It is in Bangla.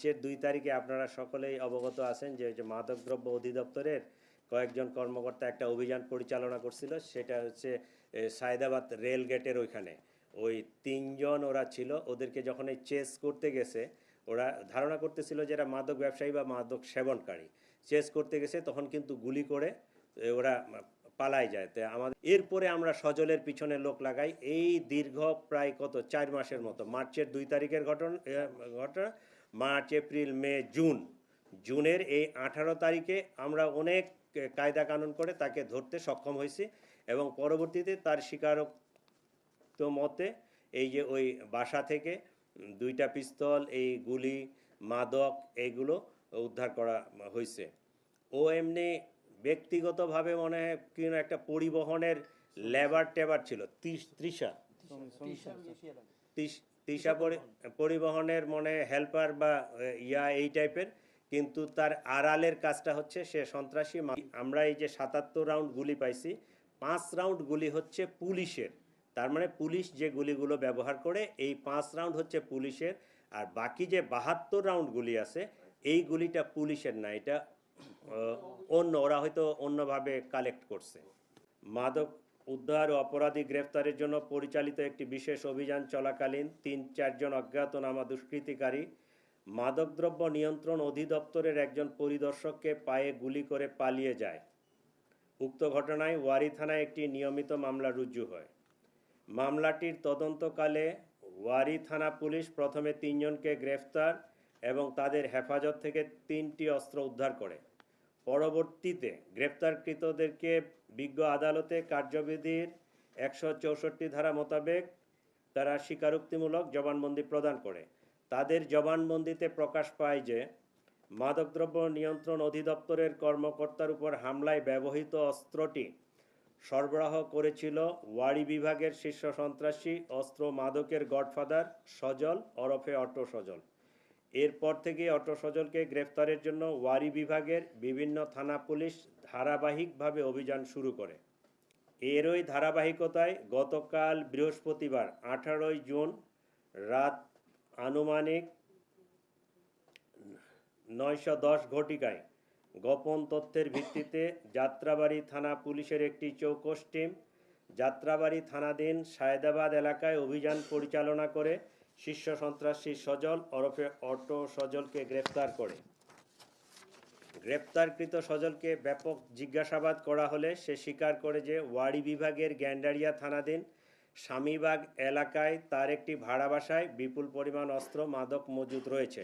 মার্চের 2 তারিখে আপনারা সকলেই অবগত আছেন যে মাদকদ্রব্য অধিদপ্তরের কয়েকজন কর্মকর্তা একটা অভিযান পরিচালনা করছিল। সেটা হচ্ছে সায়দাবাদ রেল গেটের ওইখানে ওই 3 জন ওরা ছিল। ওদেরকে যখন এই চেস করতে গেছে, ওরা ধারণা করতেছিল যে এরা মাদক ব্যবসায়ী বা মাদক সেবনকারী। চেস করতে গেছে তখন কিন্তু গুলি করে ওরা পালাই যায়। তো আমাদের এরপরে আমরা সজলের পিছনে লোক লাগাই। এই দীর্ঘ প্রায় 4 মাসের মতো, মার্চের 2 তারিখের ঘটনা, মার্চ, এপ্রিল, মে, জুনের এই 18 তারিখে আমরা অনেক কায়দা কানুন করে তাকে ধরতে সক্ষম হয়েছি এবং পরবর্তীতে তার স্বীকারোক্ত মতে এই যে ওই বাসা থেকে 2টা পিস্তল, এই গুলি, মাদক এইগুলো উদ্ধার করা হয়েছে। ও এমনি ব্যক্তিগতভাবে মনে হয় কিনা একটা পরিবহনের লেবার টেবার ছিল, তৃষা পরিবহনের মনে হেল্পার বা এই টাইপের, কিন্তু তার আড়ালের কাজটা হচ্ছে সে সন্ত্রাসী। আমরা এই যে 77 রাউন্ড গুলি পাইছি, 5 রাউন্ড গুলি হচ্ছে পুলিশের। তার মানে পুলিশ যে গুলিগুলো ব্যবহার করে এই 5 রাউন্ড হচ্ছে পুলিশের, আর বাকি যে 72 রাউন্ড গুলি আছে এই গুলিটা পুলিশের না, এটা অন্য, ওরা হয়তো অন্যভাবে কালেক্ট করছে। মাদক উদ্ধার ও অপরাধী গ্রেফতারের জন্য পরিচালিত একটি বিশেষ অভিযান চলাকালীন 3-4 জন অজ্ঞাতনামা দুষ্কৃতিকারী মাদকদ্রব্য নিয়ন্ত্রণ অধিদপ্তরের একজন পরিদর্শককে পায়ে গুলি করে পালিয়ে যায়। উক্ত ঘটনায় ওয়ারী থানায় একটি নিয়মিত মামলা রুজু হয়। মামলাটির তদন্তকালে ওয়ারী থানা পুলিশ প্রথমে 3 জনকে গ্রেফতার এবং তাদের হেফাজত থেকে 3টি অস্ত্র উদ্ধার করে। পরবর্তীতে গ্রেপ্তারকৃতদেরকে বিজ্ঞ আদালতে কার্যবিধির 164 ধারা মোতাবেক তারা স্বীকারোক্তিমূলক জবানবন্দি প্রদান করে। তাদের জবানবন্দিতে প্রকাশ পায় যে মাদকদ্রব্য নিয়ন্ত্রণ অধিদপ্তরের কর্মকর্তার উপর হামলায় ব্যবহৃত অস্ত্রটি সরবরাহ করেছিল ওয়ারী বিভাগের শীর্ষ সন্ত্রাসী অস্ত্র মাদকের গডফাদার সজল ওরফে অটো সজল। এরপর থেকে অটো সজলকে গ্রেফতারের জন্য ওয়ারী বিভাগের বিভিন্ন থানা পুলিশ ধারাবাহিকভাবে অভিযান শুরু করে। এরই ধারাবাহিকতায় গতকাল বৃহস্পতিবার 18 জুন রাত আনুমানিক 9:10 ঘটিকায় গোপন তথ্যের ভিত্তিতে যাত্রাবাড়ী থানা পুলিশের একটি চৌকস টিম যাত্রাবাড়ী থানাধীন সায়দাবাদ এলাকায় অভিযান পরিচালনা করে শীর্ষ সন্ত্রাসী সজল ওরফে অটো সজলকে গ্রেফতার করে। গ্রেপ্তারকৃত সজলকে ব্যাপক জিজ্ঞাসাবাদ করা হলে সে স্বীকার করে যে ওয়ারী বিভাগের গ্যান্ডারিয়া থানাধীন স্বামীবাগ এলাকায় তার একটি ভাড়া বাসায় বিপুল পরিমাণ অস্ত্র মাদক মজুদ রয়েছে।